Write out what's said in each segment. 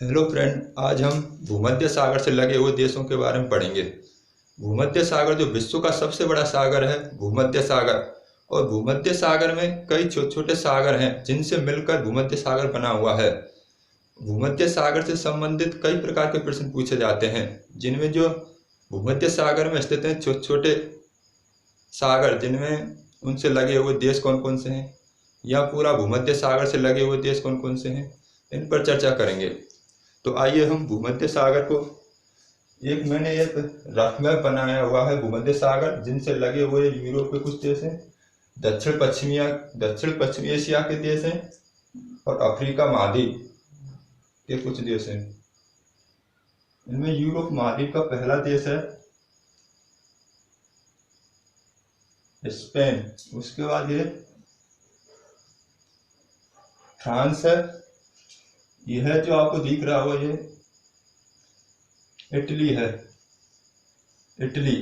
Hello friend, आज हम भूमध्य सागर से लगे हुए देशों के बारे में पढ़ेंगे। भूमध्य सागर जो विश्व का सबसे बड़ा सागर है, भूमध्य सागर। और भूमध्य सागर में कई छोटे छोटे सागर हैं जिनसे मिलकर भूमध्य सागर बना हुआ है। भूमध्य सागर से संबंधित कई प्रकार के प्रश्न पूछे जाते हैं, जिनमें जो भूमध्य सागर में स्थित हैं छोटे छोटे सागर, जिनमें उनसे लगे हुए देश कौन कौन से हैं, या पूरा भूमध्य सागर से लगे हुए देश कौन कौन से हैं, इन पर चर्चा करेंगे। तो आइए हम भूमध्य सागर को मैंने एक रफ मैप बनाया हुआ है। भूमध्य सागर जिनसे लगे हुए यूरोप के कुछ देश हैं, दक्षिण पश्चिमी एशिया के देश हैं, और अफ्रीका महाद्वीप के कुछ देश हैं। इनमें यूरोप महाद्वीप का पहला देश है स्पेन। उसके बाद ये फ्रांस है। यह जो आपको दिख रहा हो, ये इटली है, इटली।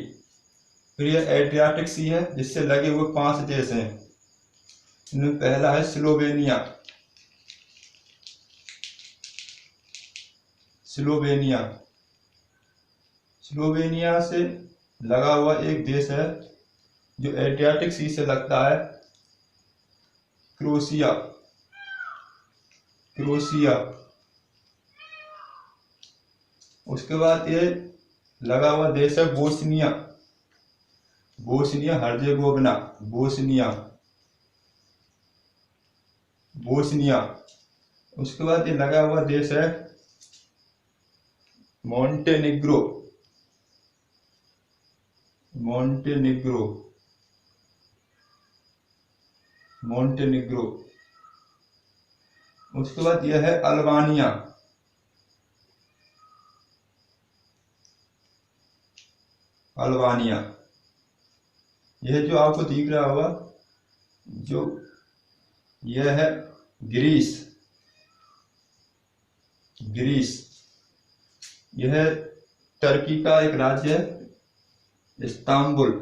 फिर ये एड्रियाटिक सी है, जिससे लगे हुए 5 देश हैं। इनमें पहला है स्लोवेनिया। स्लोवेनिया से लगा हुआ एक देश है जो एड्रियाटिक सी से लगता है, क्रोएशिया। उसके बाद ये लगा हुआ देश है बोस्निया हर्जेगोविना। उसके बाद ये लगा हुआ देश है मोंटेनिग्रो। उसके बाद यह है अल्बानिया। यह जो आपको दिख रहा होगा, जो यह है ग्रीस। यह टर्की का एक राज्य है, इस्तांबुल।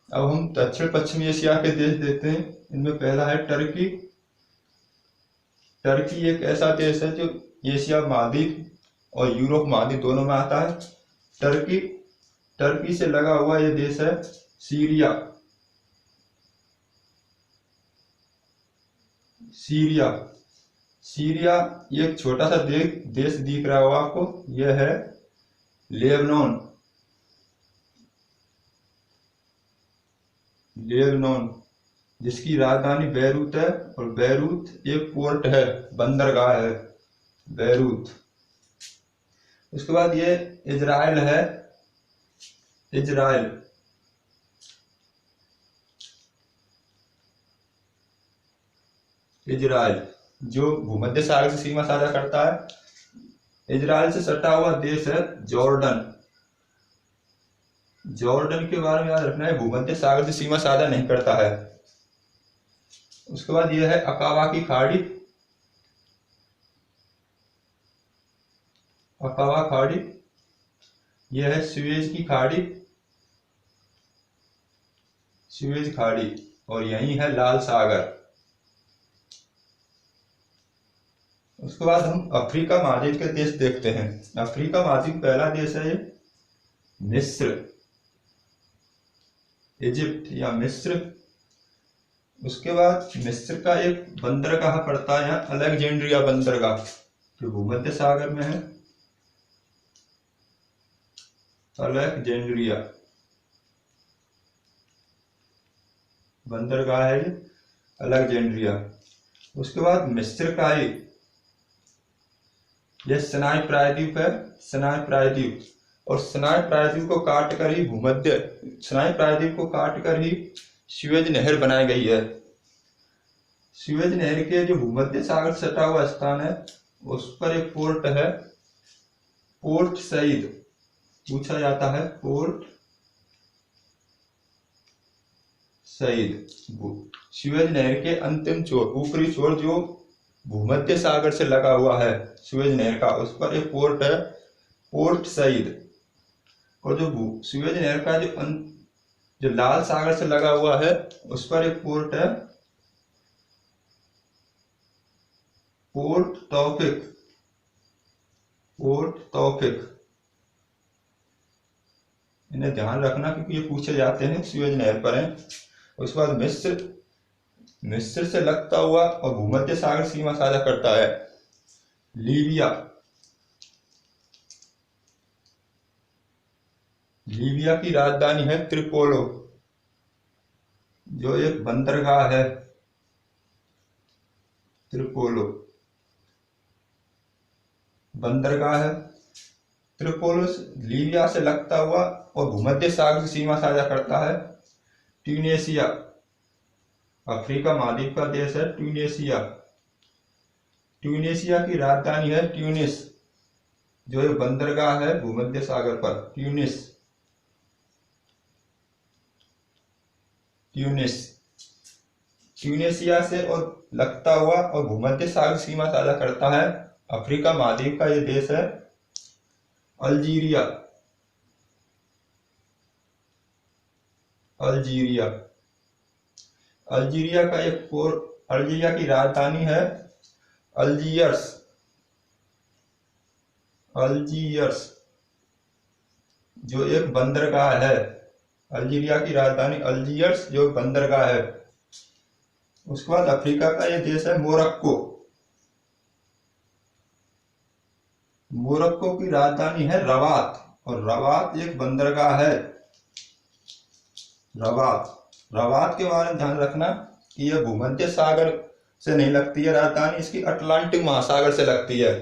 अब हम दक्षिण पश्चिमी एशिया के देश देखते हैं। इनमें पहला है टर्की। टर्की एक ऐसा देश है जो एशिया महाद्वीप और यूरोप महाद्वीप दोनों में आता है। टर्की से लगा हुआ यह देश है सीरिया। एक छोटा सा देश दिख रहा होगा आपको, यह है लेबनान। जिसकी राजधानी बैरूत है, और बैरूत एक पोर्ट है, बंदरगाह है बैरूत। उसके बाद ये इजराइल है। इजराइल जो भूमध्य सागर से सीमा साझा करता है। इजराइल से सटा हुआ देश है जॉर्डन के बारे में याद रखना है, भूमध्य सागर से सीमा साझा नहीं करता है। उसके बाद यह है अकाबा की खाड़ी। यह है सुएज खाड़ी, और यही है लाल सागर। उसके बाद हम अफ्रीका महाद्वीप के देश देखते हैं। अफ्रीका महाद्वीप पहला देश है मिस्र, इजिप्ट या मिस्र। उसके बाद मिस्र का एक बंदरगाह पड़ता है, अलेक्जेंड्रिया बंदरगाह, जो भूमध्य सागर में है। अलेक्जेंड्रिया बंदरगाह है, अलेक्जेंड्रिया। उसके बाद मिस्र का यह सिनाई प्रायद्वीप है, और सिनाई प्रायद्वीप को काटकर ही सुएज नहर बनाई गई है। सुएज नहर के जो भूमध्य सागर से सटा हुआ स्थान है, उस पर एक पोर्ट है, पोर्ट सईद पूछा जाता है, पोर्ट सईद। सुएज नहर के अंतिम छोर, ऊपरी छोर, जो भूमध्य सागर से लगा हुआ है सुएज नहर का, उस पर एक पोर्ट है, पोर्ट सईद। और जो सुएज नहर का जो लाल सागर से लगा हुआ है, उस पर एक पोर्ट है पोर्ट तौफिक, पोर्ट तौफिक, इन्हें ध्यान रखना क्योंकि ये पूछे जाते हैं, सुएज नहर पर हैं। उसके बाद मिस्र, मिस्र से लगता हुआ और भूमध्य सागर सीमा साझा करता है लीबिया, लीबिया की राजधानी है त्रिपोलो, जो एक बंदरगाह है, त्रिपोलो बंदरगाह है। त्रिपोलो लीबिया से लगता हुआ और भूमध्य सागर से सीमा साझा करता है ट्यूनेशिया, अफ्रीका महाद्वीप का देश है ट्यूनेशिया, ट्यूनेशिया की राजधानी है ट्यूनिस, जो एक बंदरगाह है भूमध्य सागर पर, ट्यूनिस, ट्यूनिस। ट्यूनेशिया से और लगता हुआ और भूमध्य सागर सीमा साझा करता है अफ्रीका महाद्वीप का ये देश है अल्जीरिया, अल्जीरिया, अल्जीरिया का एक अल्जीरिया की राजधानी है अल्जीयर्स, अल्जीयर्स, जो एक बंदरगाह है, अल्जीरिया की राजधानी अल्जीयर्स जो बंदरगाह है। उसके बाद अफ्रीका का ये देश है मोरक्को, मोरक्को की राजधानी है रबात, और रबात एक बंदरगाह है, रबात। रबात के बारे में ध्यान रखना कि यह भूमध्य सागर से नहीं लगती है राजधानी, इसकी अटलांटिक महासागर से लगती है।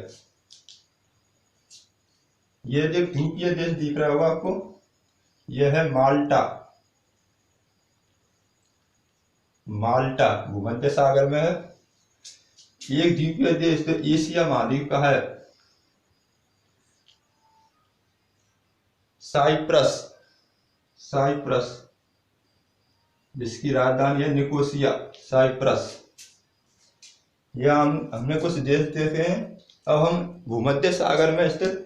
ये जो द्वीपीय देश दिख रहा होगा आपको, यह है माल्टा, माल्टा भूमध्य सागर में है। एक द्वीपीय देश तो एशिया महाद्वीप का है साइप्रस, साइप्रस जिसकी राजधानी है निकोसिया, साइप्रस। यह हमने कुछ देश देखे हैं। अब हम भूमध्य सागर में स्थित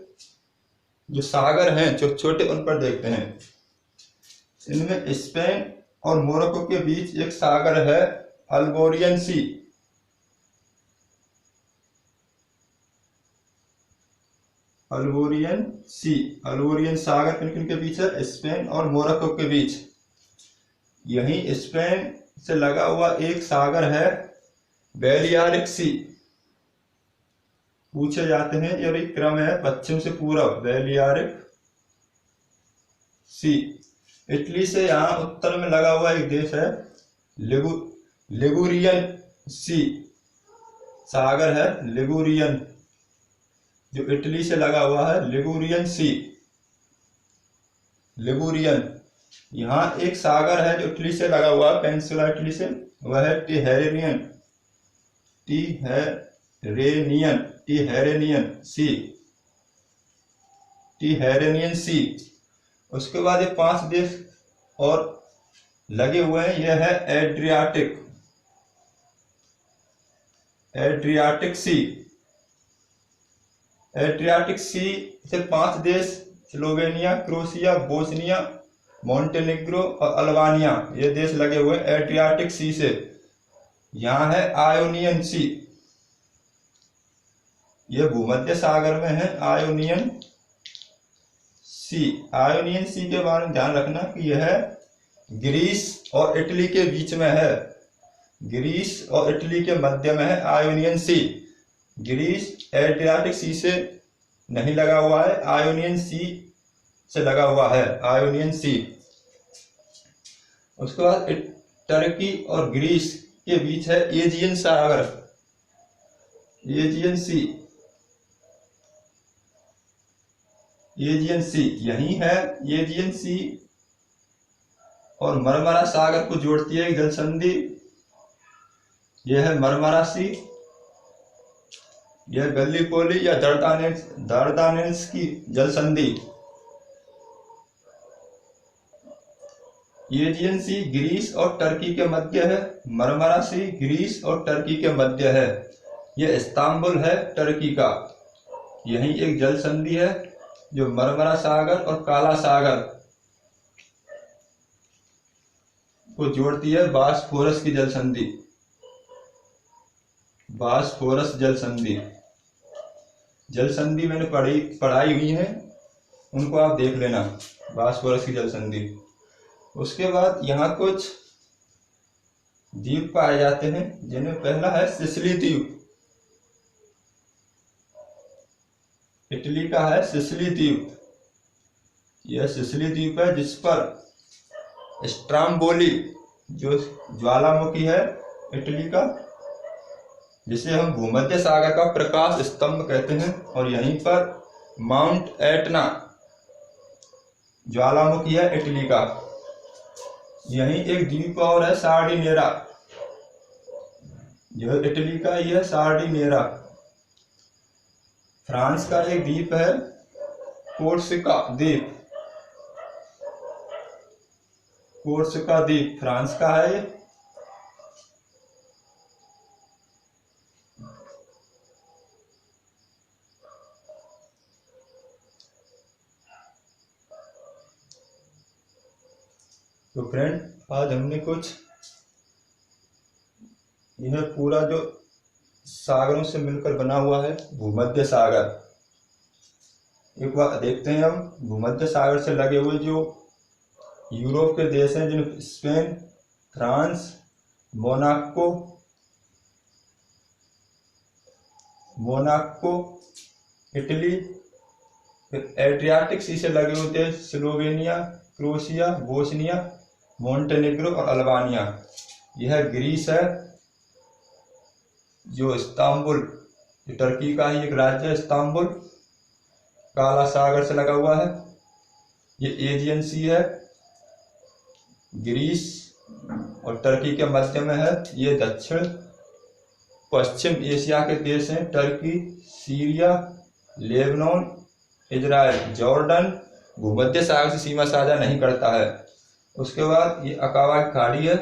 जो सागर हैं छोटे छोटे उन पर देखते हैं। इनमें स्पेन और मोरक्को के बीच एक सागर है अल्गोरियन सी, अल्गोरियन सी, अल्गोरियन सागर किन किन के बीच है? स्पेन और मोरक्को के बीच। यहीं स्पेन से लगा हुआ एक सागर है बेलियारिक सी, पूछे जाते हैं, यह भी क्रम है पश्चिम से पूर्व, बेलियारिक सी। इटली से यहाँ उत्तर में लगा हुआ एक देश है लिगुरियन सी, सागर है लिगुरियन, जो इटली से लगा हुआ है लिगुरियन सी, लिगुरियन। यहाँ एक सागर है जो इटली से लगा हुआ है, पेनिनसुला इटली से, वह है टिहेरेनियन, टिहेरेनियन, टिहेरेनियन सी, टिहेरेनियन सी। उसके बाद ये 5 देश और लगे हुए हैं। यह है एड्रियाटिक, एड्रियाटिक सी, एड्रियाटिक सी से 5 देश स्लोवेनिया, क्रोएशिया, बोस्निया, मोंटेनेग्रो और अल्बानिया, ये देश लगे हुए एड्रियाटिक सी से। यहाँ है आयोनियन सी, ये भूमध्य सागर में है आयोनियन सी। आयोनियन सी के बारे में ध्यान रखना कि यह ग्रीस और इटली के बीच में है, ग्रीस और इटली के मध्य में है आयोनियन सी। ग्रीस एड्रियाटिक सी से नहीं लगा हुआ है, आयोनियन सी से लगा हुआ है, आयोनियन सी। उसके बाद टर्की और ग्रीस के बीच है एजियन सागर, एजियन सी, एजियन सी यही है। एजियन सी और मरमरा सागर को जोड़ती है एक जल संधि, यह है मरमरा सी। यह गल्लीपोली या दारदानेल्स की जल संधि। एजियन सी ग्रीस और टर्की के मध्य है, मरमरा सी ग्रीस और टर्की के मध्य है। यह इस्तांबुल है टर्की का, यही एक जल संधि है जो मरमरा सागर और काला सागर को जोड़ती है, बास्फोरस की जल संधि, बॉस्फोरस जल संधि। जल संधि मैंने पढ़ाई हुई है, उनको आप देख लेना, बॉस्फोरस की जल संधि। उसके बाद यहाँ कुछ द्वीप पाए जाते हैं, जिनमें पहला है सिसिली द्वीप। इटली का है सिसिली द्वीप। यह सिसिली द्वीप है जिस पर स्ट्राम्बोली जो ज्वालामुखी है इटली का, जिसे हम भूमध्य सागर का प्रकाश स्तंभ कहते हैं, और यहीं पर माउंट एटना ज्वालामुखी है इटली का। यहीं एक द्वीप और है सार्डिनेरा, जो इटली का ही है सार्डिनेरा। फ्रांस का एक द्वीप है कोर्सिका द्वीप। कोर्सिका द्वीप फ्रांस का है। तो फ्रेंड, आज हमने कुछ यह पूरा जो सागरों से मिलकर बना हुआ है भूमध्य सागर, एक बार देखते हैं हम। भूमध्य सागर से लगे हुए जो यूरोप के देश हैं, जिन स्पेन, फ्रांस, मोनाको, इटली, फिर एड्रियाटिक सी से लगे हुए देश स्लोवेनिया, क्रोएशिया, बोस्निया, मोंटेनेग्रो और अल्बानिया। यह ग्रीस है, जो इस्तांबुल, टर्की का ही एक राज्य है इस्तांबुल, काला सागर से लगा हुआ है। ये एजियन सी है, ग्रीस और टर्की के मध्य में है। ये दक्षिण पश्चिम एशिया के देश हैं, Turkey, Syria, Lebanon, Israel, Jordan भूमध्य सागर से सीमा साझा नहीं करता है। उसके बाद ये अकाबा की खाड़ी है,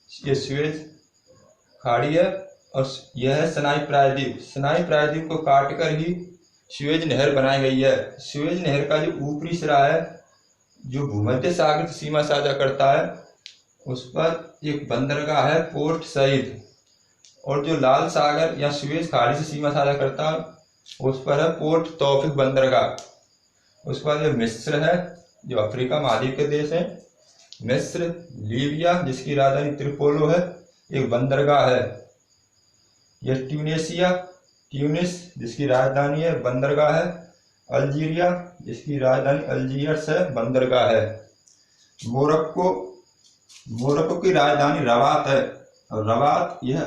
ये सुएज खाड़ी है, और यह है सनाई प्रायद्वीप। सनाई प्रायद्वीप को काटकर ही सुएज नहर बनाई गई है। सुएज नहर का जो ऊपरी सिरा है, जो भूमध्य सागर से सीमा साझा करता है, उस पर एक बंदरगाह है पोर्ट सईद, और जो लाल सागर या सुएज खाड़ी से सीमा साझा करता है, उस पर है पोर्ट तौफीक बंदरगाह। उसके बाद ये मिस्र है, जो अफ्रीका महाद्वीप के देश है। मिस्र, लीबिया जिसकी राजधानी त्रिपोलो है, एक बंदरगाह है। यह ट्यूनिस जिसकी राजधानी है, बंदरगाह है। अल्जीरिया जिसकी राजधानी अल्जीयर्स है, बंदरगाह है। मोरक्को की राजधानी रबात है, और रबात यह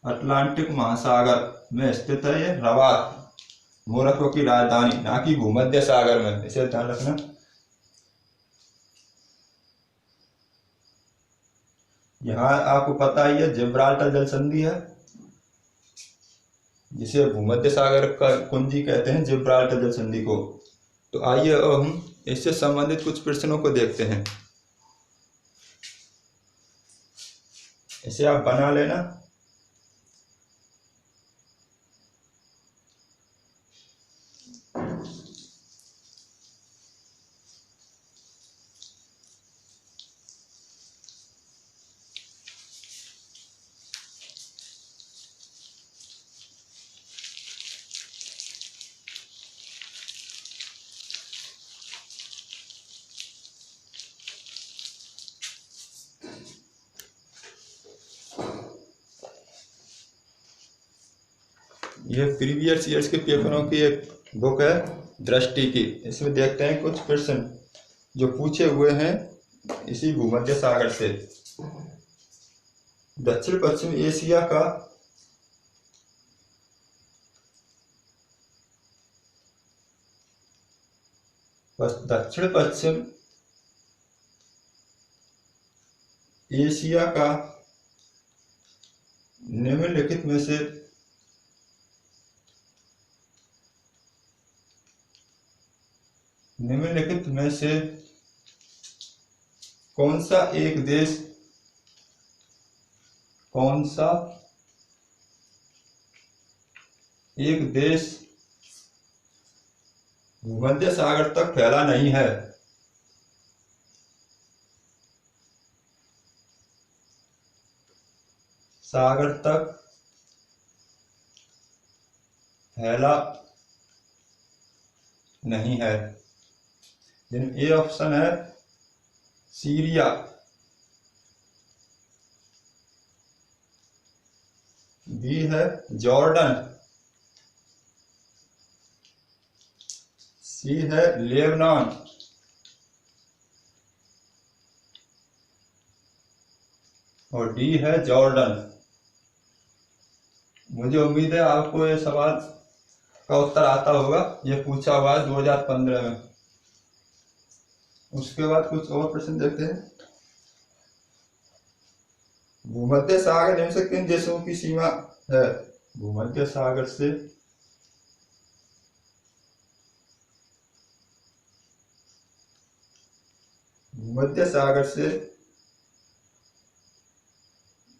अटलांटिक महासागर में स्थित है। ये रबात मोरक्को की राजधानी, ना कि भूमध्य सागर में, इसे ध्यान रखना। यहाँ आपको पता ही है जिब्राल्टर जल संधि है, जिसे भूमध्य सागर का कुंजी कहते हैं, जिब्राल्टर जल संधि को। तो आइए अब हम इससे संबंधित कुछ प्रश्नों को देखते हैं। इसे आप बना लेना। यह प्रीवियस ईयर्स के पेपरों की एक बुक है दृष्टि की। इसमें देखते हैं कुछ प्रश्न जो पूछे हुए हैं इसी भूमध्य सागर से। दक्षिण पश्चिम एशिया का दक्षिण पश्चिम एशिया का निम्नलिखित में से कौन सा एक देश भूमध्य सागर तक फैला नहीं है? सागर तक फैला नहीं है। ए ऑप्शन है सीरिया, बी है जॉर्डन, सी है लेबनान, और डी है जॉर्डन। मुझे उम्मीद है आपको ये सवाल का उत्तर आता होगा। ये पूछा हुआ है 2015 में। उसके बाद कुछ और प्रश्न देखते हैं। भूमध्य सागर निम्न से किन देशों की सीमा है? भूमध्य सागर से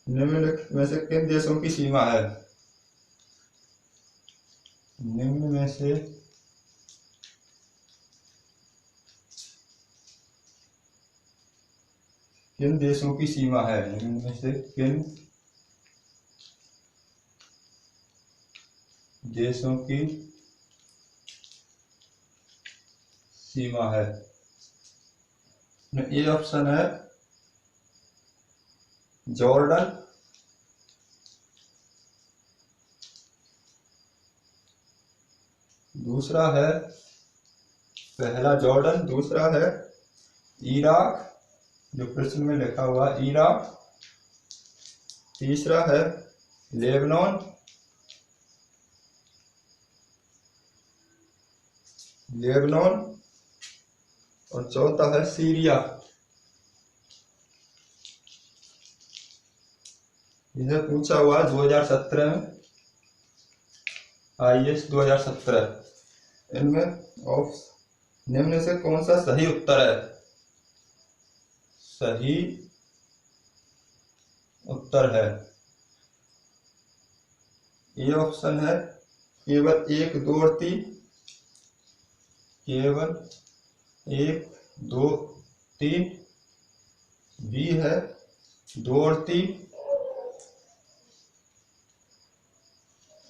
निम्नलिखित में से किन देशों की सीमा है? निम्न में से किन देशों की सीमा है? निम्न में से किन देशों की सीमा है? ये ऑप्शन है जॉर्डन, दूसरा है, पहला जॉर्डन, दूसरा है इराक, जो प्रश्न में लिखा हुआ इराक, तीसरा है लेबनान, और चौथा है सीरिया। यह पूछा हुआ 2017 में, IAS 2017। इनमें निम्न से कौन सा सही उत्तर है? सही उत्तर है ये ऑप्शन है केवल 1, 2 और 3, केवल 1, 2, 3, बी है 2 और 3,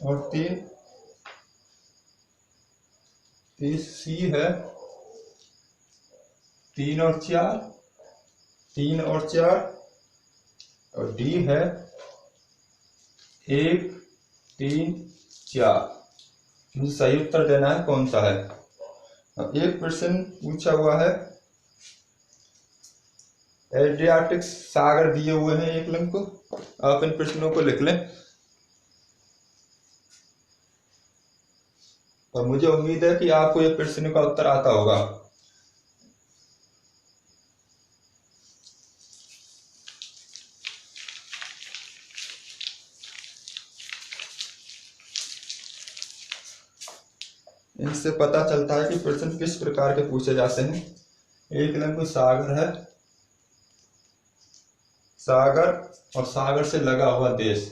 और 3, सी है 3 और 4, 3 और 4, और डी है 1, 3, 4। मुझे सही उत्तर देना है कौन सा है। अब एक प्रश्न पूछा हुआ है, एड्रियाटिक सागर दिए हुए हैं एक लिंक को, आप इन प्रश्नों को लिख लें और मुझे उम्मीद है कि आपको ये प्रश्न का उत्तर आता होगा। इनसे पता चलता है कि प्रश्न किस प्रकार के पूछे जाते हैं। एक लिंक सागर है, सागर और सागर से लगा हुआ देश,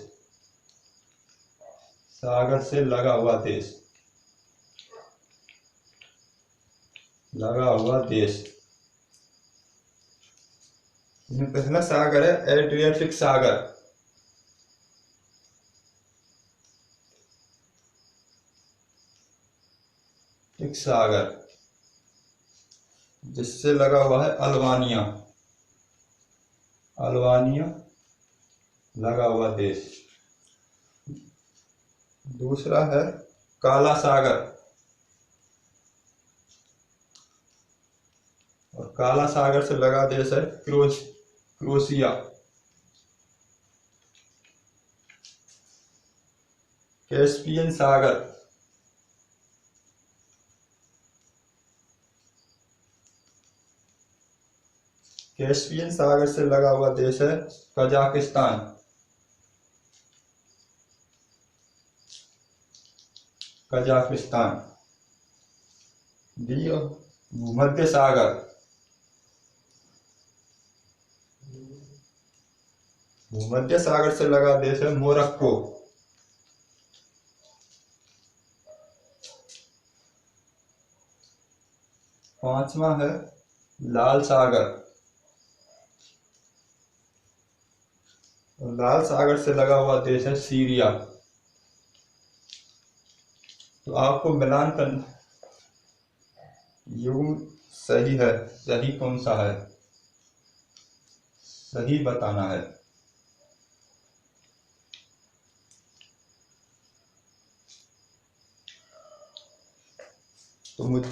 सागर से लगा हुआ देश, लगा हुआ देश। पहला सागर है एड्रियाटिक सागर, एक सागर जिससे लगा हुआ है अल्बानिया, अल्बानिया लगा हुआ देश। दूसरा है काला सागर, और काला सागर से लगा देश है क्रोएशिया। कैस्पियन सागर, कैस्पियन सागर से लगा हुआ देश है कजाकिस्तान, कजाकिस्तान। डी भूमध्य सागर, भूमध्य सागर से लगा देश है मोरक्को, पांचवा है लाल सागर, और लाल सागर से लगा हुआ देश है सीरिया। तो आपको मिलान कर युग्म सही है, सही कौन सा है, सही बताना है। तो मुझे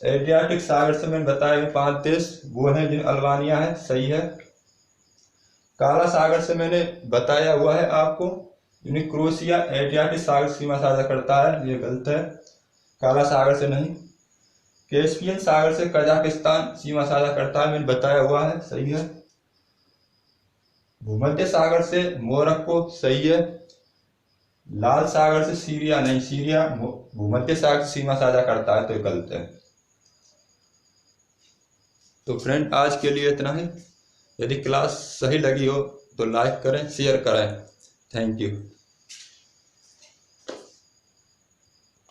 एड्रियाटिक सागर से मैंने बताया 5 देश वो हैं जिन अल्बानिया है, सही है। काला सागर से मैंने बताया हुआ है आपको, जिन्हें क्रोएशिया एड्रियाटिक सागर सीमा साझा करता है, ये गलत है, काला सागर से नहीं। कैस्पियन सागर से कजाकिस्तान सीमा साझा करता है, मैंने बताया हुआ है, सही है। भूमध्य सागर से मोरक्को, सही है। लाल सागर से सीरिया नहीं, सीरिया भूमध्य सागर से सीमा साझा करता है, तो गलत है। तो फ्रेंड आज के लिए इतना ही। यदि क्लास सही लगी हो तो लाइक करें, शेयर करें। Thank you.